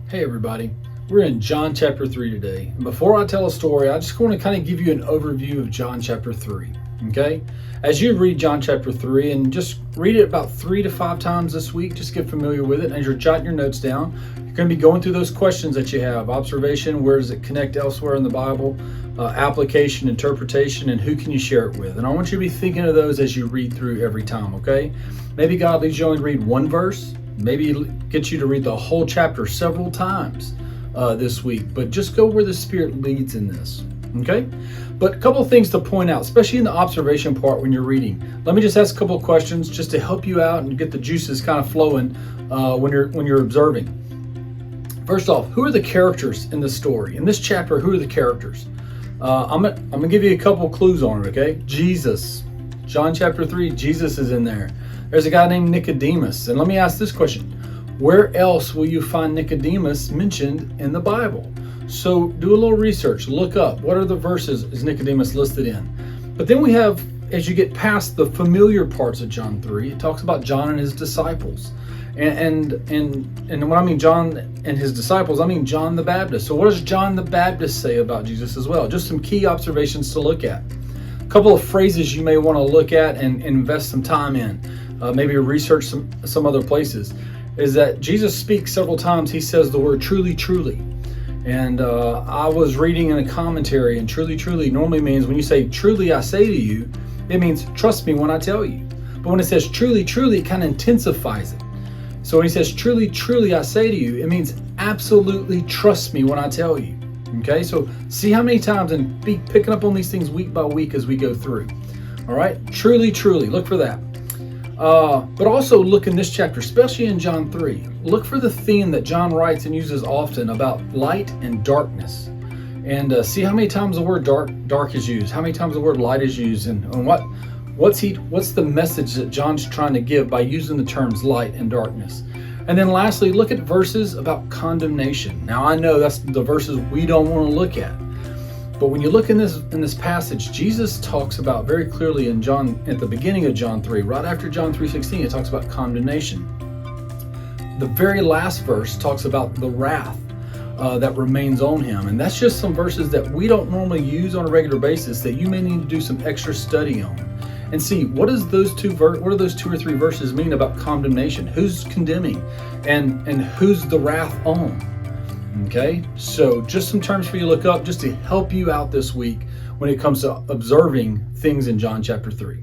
Hey everybody, we're in John chapter 3 today. And before I tell a story, I just want to kind of give you an overview of John chapter 3. Okay? As you read John chapter 3 and just read it about 3 to 5 times this week, just get familiar with it. As you're jotting your notes down, you're going to be going through those questions that you have. Observation, where does it connect elsewhere in the Bible? Application, interpretation, and who can you share it with? And I want you to be thinking of those as you read through every time, okay? Maybe God leads you only to read one verse. Maybe get you to read the whole chapter several times this week, but just go where the Spirit leads in this, okay? But a couple of things to point out, especially in the observation part when you're reading. Let me just ask a couple of questions just to help you out and get the juices kind of flowing when you're observing. First off, who are the characters in the story? In this chapter, who are the characters? I'm gonna give you a couple of clues on it, okay? Jesus. John chapter 3, Jesus is in there. There's a guy named Nicodemus. And let me ask this question. Where else will you find Nicodemus mentioned in the Bible? So do a little research. Look up. What are the verses is Nicodemus listed in? But then we have, as you get past the familiar parts of John 3, it talks about John and his disciples. And when I mean John and his disciples, I mean John the Baptist. So what does John the Baptist say about Jesus as well? Just some key observations to look at. A couple of phrases you may want to look at and invest some time in. Maybe research some other places, is that Jesus speaks several times. He says the word truly, truly. And I was reading in a commentary, and truly, truly normally means when you say truly I say to you, it means trust me when I tell you. But when it says truly, truly, it kind of intensifies it. So when he says truly, truly I say to you, it means absolutely trust me when I tell you. Okay, so see how many times, and be picking up on these things week by week as we go through. All right, truly, truly, look for that. But also look in this chapter, especially in John 3, look for the theme that John writes and uses often about light and darkness. And see how many times the word dark is used, how many times the word light is used, and what's the message that John's trying to give by using the terms light and darkness. And then lastly, look at verses about condemnation. Now I know that's the verses we don't want to look at. But when you look in this passage, Jesus talks about very clearly in John, at the beginning of John 3, right after John 3:16, it talks about condemnation. The very last verse talks about the wrath that remains on him. And that's just some verses that we don't normally use on a regular basis that you may need to do some extra study on. And see, what do those 2 or 3 verses mean about condemnation? Who's condemning? And who's the wrath on? Okay, so just some terms for you to look up just to help you out this week when it comes to observing things in John chapter 3.